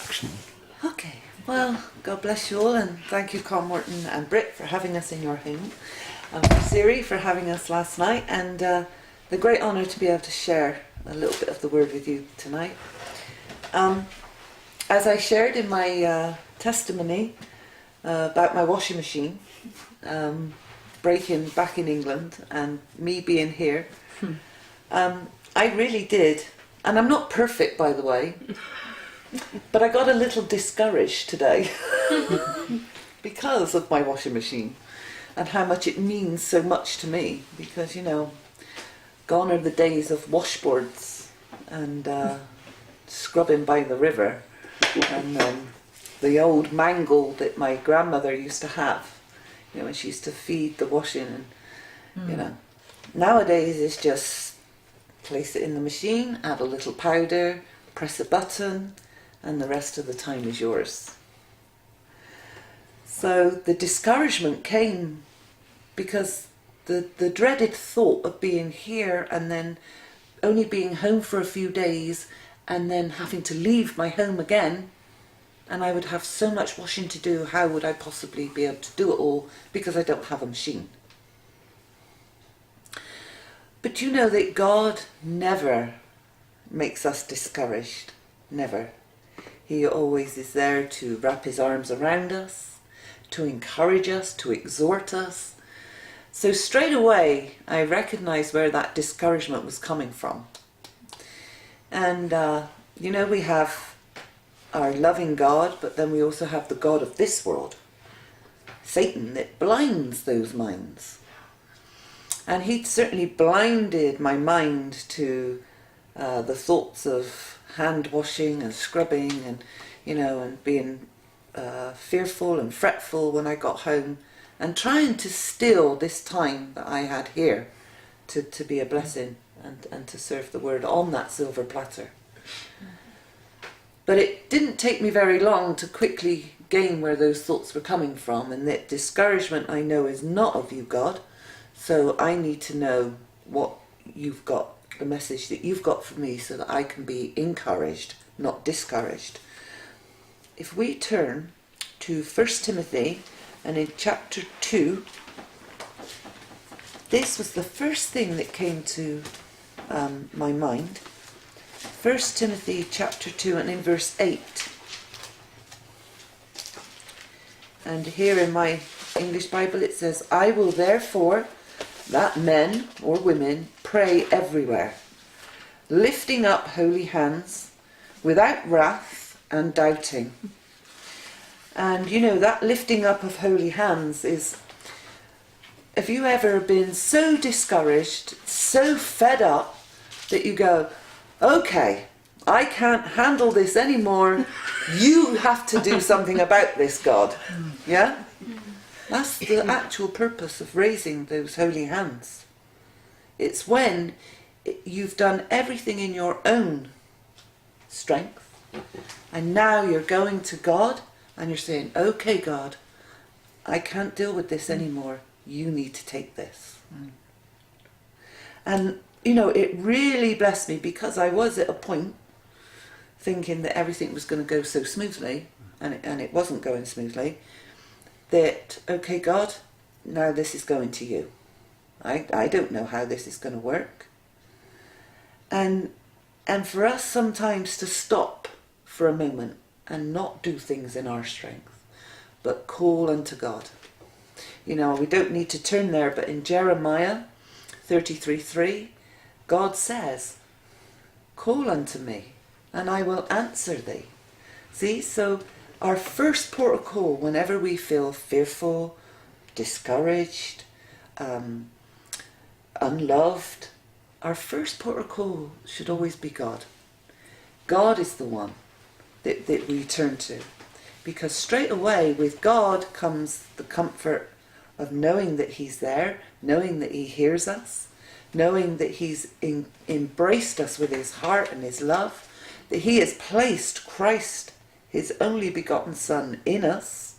Action. Okay, well, God bless you all, and thank you, Carl Morton and Britt, for having us in your home, and for Siri for having us last night, and the great honour to be able to share a little bit of the word with you tonight. As I shared in my testimony about my washing machine breaking back in England and me being here, I really did, and I'm not perfect, by the way, but I got a little discouraged today because of my washing machine and how much it means so much to me, because, you know, gone are the days of washboards and scrubbing by the river and the old mangle that my grandmother used to have, you know, when she used to feed the washing, and you know, nowadays it's just place it in the machine, add a little powder, press a button, and the rest of the time is yours. So the discouragement came because the dreaded thought of being here and then only being home for a few days and then having to leave my home again, and I would have so much washing to do. How would I possibly be able to do it all because I don't have a machine? But you know that God never makes us discouraged. Never. He always is there to wrap his arms around us, to encourage us, to exhort us. So straight away, I recognised where that discouragement was coming from. And, you know, we have our loving God, but then we also have the God of this world, Satan, that blinds those minds. And he'd certainly blinded my mind to the thoughts of hand washing and scrubbing and, you know, and being fearful and fretful when I got home, and trying to steal this time that I had here to be a blessing and to serve the word on that silver platter. But it didn't take me very long to quickly gain where those thoughts were coming from, and that discouragement, I know, is not of you, God. So I need to know what you've got, the message that you've got for me, so that I can be encouraged, not discouraged. If we turn to 1 Timothy, and in chapter 2, this was the first thing that came to my mind. 1 Timothy chapter 2 and in verse 8. And here in my English Bible it says, I will therefore that men or women pray everywhere, lifting up holy hands, without wrath and doubting. And you know, that lifting up of holy hands is, have you ever been so discouraged, so fed up, that you go, okay, I can't handle this anymore, you have to do something about this, God. Yeah? That's the actual purpose of raising those holy hands. It's when you've done everything in your own strength, and now you're going to God and you're saying, okay, God, I can't deal with this anymore. You need to take this. And, you know, it really blessed me, because I was at a point thinking that everything was going to go so smoothly, and it wasn't going smoothly, that, okay, God, now this is going to you. I don't know how this is going to work. And for us sometimes to stop for a moment and not do things in our strength, but call unto God. You know, we don't need to turn there, but in Jeremiah 33:3, God says, call unto me, and I will answer thee. See, so our first port of call whenever we feel fearful, discouraged, unloved, our first port of call should always be God. God is the one that we turn to, because straight away with God comes the comfort of knowing that he's there, knowing that he hears us, knowing that he's embraced us with his heart and his love, that he has placed Christ, his only begotten Son, in us.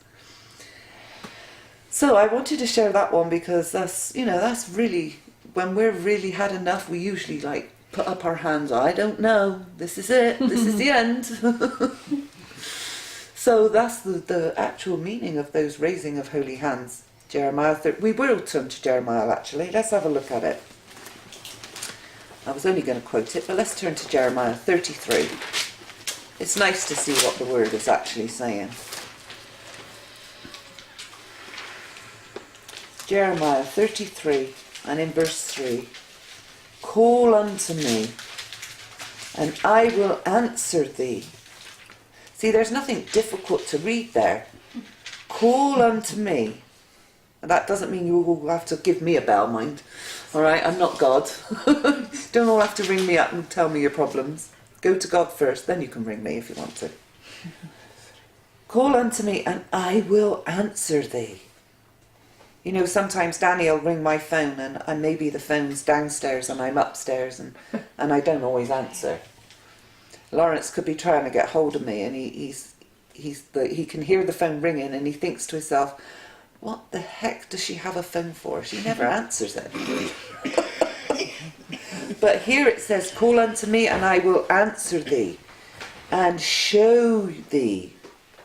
So I wanted to share that one, because that's, you know, that's really, when we're really had enough, we usually like put up our hands. I don't know. This is it. This is the end. So that's the actual meaning of those raising of holy hands. Jeremiah 30. We will turn to Jeremiah actually. Let's have a look at it. I was only going to quote it, but let's turn to Jeremiah 33. It's nice to see what the word is actually saying. Jeremiah 33 and in verse 3. Call unto me, and I will answer thee. See, there's nothing difficult to read there. Call unto me. And that doesn't mean you will have to give me a bell, mind. All right, I'm not God. Don't all have to ring me up and tell me your problems. Go to God first, then you can ring me if you want to. Call unto me, and I will answer thee. You know, sometimes Danny will ring my phone, and maybe the phone's downstairs and I'm upstairs, and I don't always answer. Lawrence could be trying to get hold of me, and he can hear the phone ringing, and he thinks to himself, what the heck does she have a phone for? She never answers it. But here it says, call unto me, and I will answer thee, and show thee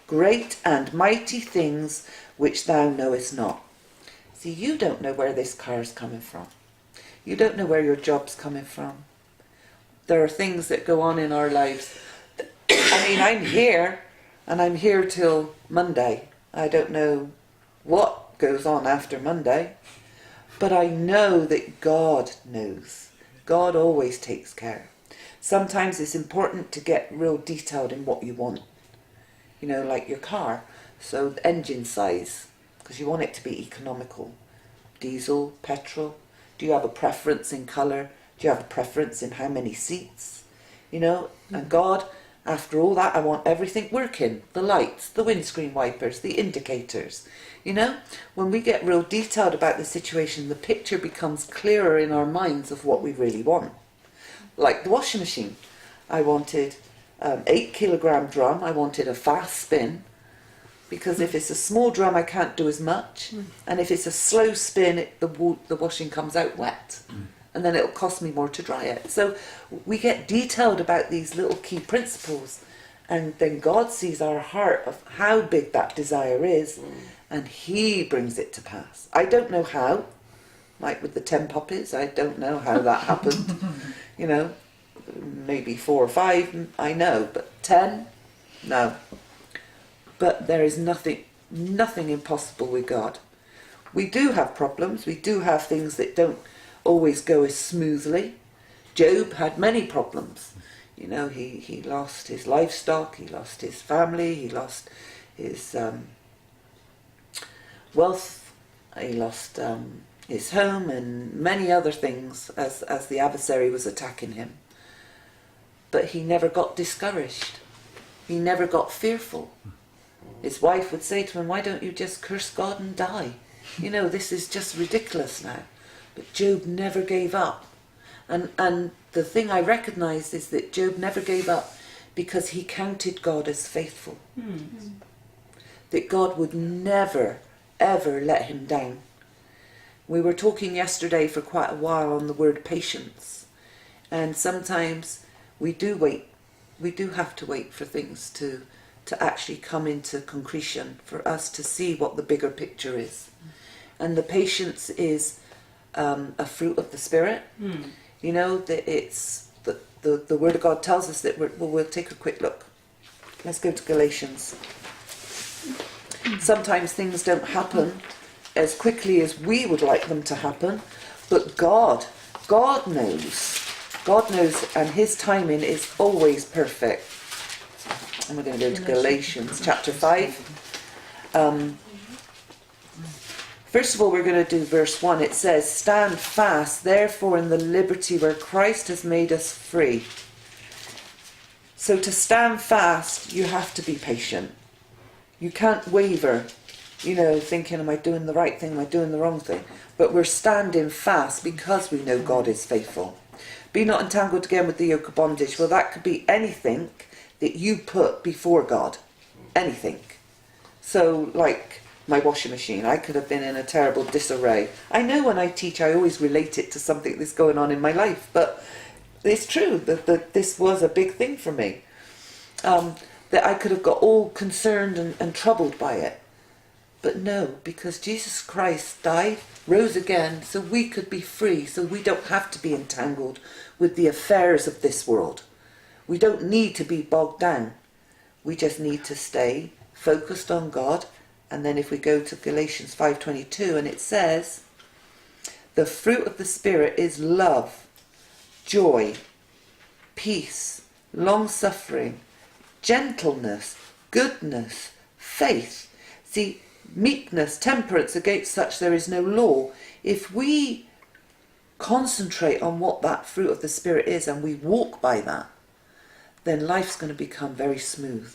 great and mighty things which thou knowest not. See, you don't know where this car's coming from. You don't know where your job's coming from. There are things that go on in our lives. I mean, I'm here, and I'm here till Monday. I don't know what goes on after Monday, but I know that God knows. God always takes care. Sometimes it's important to get real detailed in what you want. You know, like your car. So the engine size, because you want it to be economical. Diesel, petrol. Do you have a preference in colour? Do you have a preference in how many seats? You know, and God, after all that, I want everything working. The lights, the windscreen wipers, the indicators. You know, when we get real detailed about the situation, the picture becomes clearer in our minds of what we really want. Like the washing machine. I wanted 8 kilogram drum. I wanted a fast spin. Because if it's a small drum, I can't do as much. And if it's a slow spin, the washing comes out wet. And then it'll cost me more to dry it. So we get detailed about these little key principles. And then God sees our heart of how big that desire is. And he brings it to pass. I don't know how. Like with the 10 puppies, I don't know how that happened. You know, maybe 4 or 5, I know. But 10, no. But there is nothing impossible with God. We do have problems. We do have things that don't always go as smoothly. Job had many problems. You know, he lost his livestock, he lost his family, he lost his wealth, he lost his home and many other things as the adversary was attacking him. But he never got discouraged. He never got fearful. His wife would say to him, why don't you just curse God and die? You know, this is just ridiculous now. But Job never gave up. And the thing I recognised is that Job never gave up because he counted God as faithful. That God would never, ever let him down. We were talking yesterday for quite a while on the word patience. And sometimes we do wait. We do have to wait for things to actually come into concretion, for us to see what the bigger picture is. And the patience is a fruit of the Spirit. You know, that it's the Word of God tells us that we'll take a quick look. Let's go to Galatians. Sometimes things don't happen as quickly as we would like them to happen, but God knows. God knows, and his timing is always perfect. And we're going to go to Galatians chapter 5. First of all, we're going to do verse 1. It says, stand fast, therefore, in the liberty where Christ has made us free. So to stand fast, you have to be patient. You can't waver, you know, thinking, am I doing the right thing, am I doing the wrong thing? But we're standing fast because we know God is faithful. Be not entangled again with the yoke of bondage. Well, that could be anything that you put before God. Anything. So, like my washing machine, I could have been in a terrible disarray. I know when I teach, I always relate it to something that's going on in my life, but it's true that this was a big thing for me. That I could have got all concerned and troubled by it. But no, because Jesus Christ died, rose again, so we could be free, so we don't have to be entangled with the affairs of this world. We don't need to be bogged down. We just need to stay focused on God. And then if we go to Galatians 5:22, and it says, the fruit of the Spirit is love, joy, peace, long-suffering, gentleness, goodness, faith. See, meekness, temperance, against such there is no law. If we concentrate on what that fruit of the Spirit is and we walk by that, then life's going to become very smooth.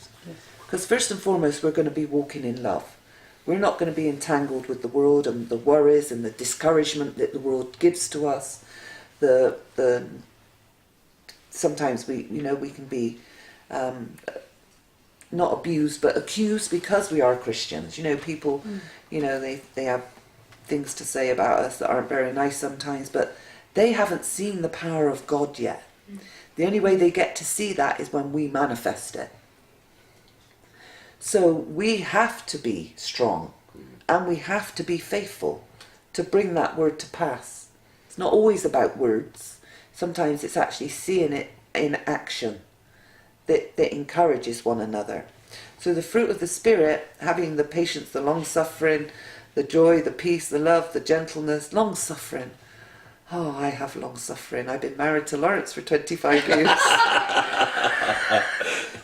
Because first and foremost, we're going to be walking in love. We're not going to be entangled with the world and the worries and the discouragement that the world gives to us. Sometimes we can be not abused but accused because we are Christians. People, they have things to say about us that aren't very nice sometimes, but they haven't seen the power of God yet. The only way they get to see that is when we manifest it. So we have to be strong and we have to be faithful to bring that word to pass. It's not always about words. Sometimes it's actually seeing it in action that encourages one another. So the fruit of the Spirit, having the patience, the long-suffering, the joy, the peace, the love, the gentleness, long-suffering. Oh, I have long-suffering. I've been married to Lawrence for 25 years.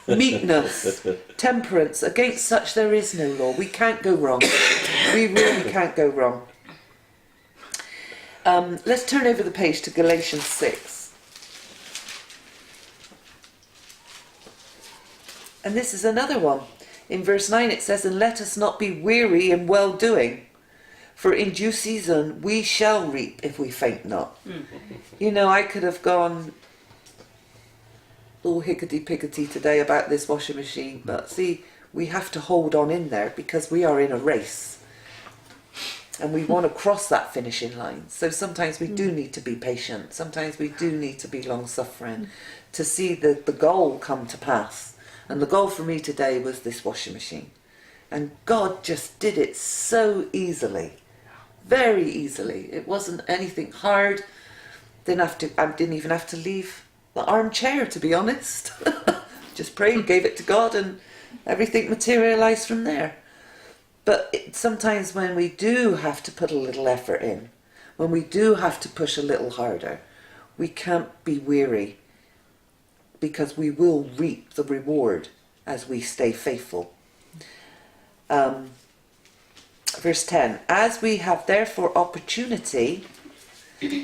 Meekness, temperance, against such there is no law. We can't go wrong. We really can't go wrong. Let's turn over the page to Galatians 6. And this is another one. In verse 9 it says, and let us not be weary in well-doing, for in due season we shall reap if we faint not. I could have gone all hickety-pickety today about this washing machine, but see, we have to hold on in there because we are in a race and we want to cross that finishing line. So sometimes we do need to be patient. Sometimes we do need to be long-suffering to see the goal come to pass. And the goal for me today was this washing machine. And God just did it so easily. Very easily. It wasn't anything hard. I didn't even have to leave the armchair, to be honest. Just prayed, gave it to God, and everything materialised from there. But sometimes when we do have to put a little effort in, when we do have to push a little harder, we can't be weary, because we will reap the reward as we stay faithful. Verse 10, as we have therefore opportunity,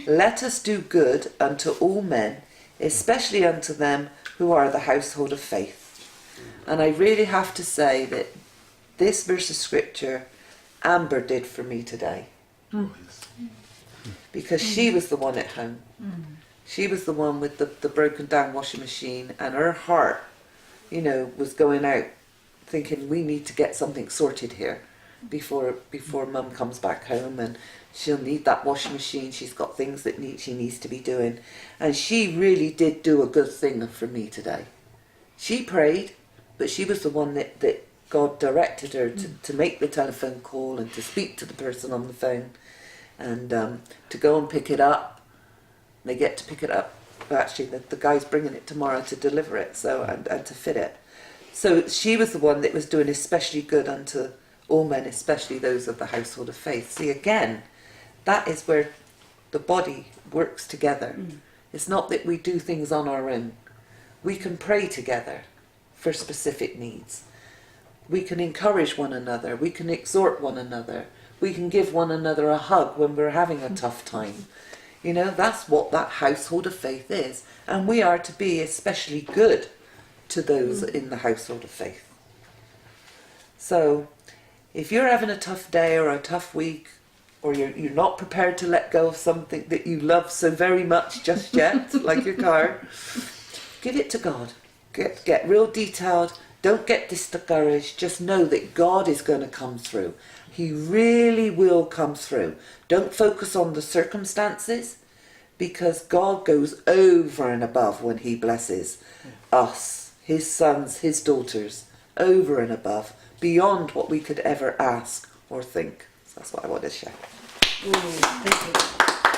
let us do good unto all men, especially unto them who are the household of faith. And I really have to say that this verse of scripture Amber did for me today. Because she was the one at home. She was the one with the broken down washing machine, and her heart, was going out thinking we need to get something sorted here before Mum comes back home, and she'll need that washing machine. She's got things that she needs to be doing. And she really did do a good thing for me today. She prayed, but she was the one that God directed her to make the telephone call and to speak to the person on the phone and to go and pick it up. They get to pick it up. But actually, the guy's bringing it tomorrow to deliver it, and to fit it. So she was the one that was doing especially good unto all men, especially those of the household of faith. See, again, that is where the body works together. It's not that we do things on our own. We can pray together for specific needs. We can encourage one another. We can exhort one another. We can give one another a hug when we're having a tough time. That's what that household of faith is. And we are to be especially good to those in the household of faith. So, if you're having a tough day or a tough week, or you're not prepared to let go of something that you love so very much just yet, like your car, give it to God. Get real detailed. Don't get discouraged. Just know that God is going to come through. He really will come through. Don't focus on the circumstances. because God goes over and above when he blesses us, his sons, his daughters, over and above, beyond what we could ever ask or think. So that's what I want to share. Thank you.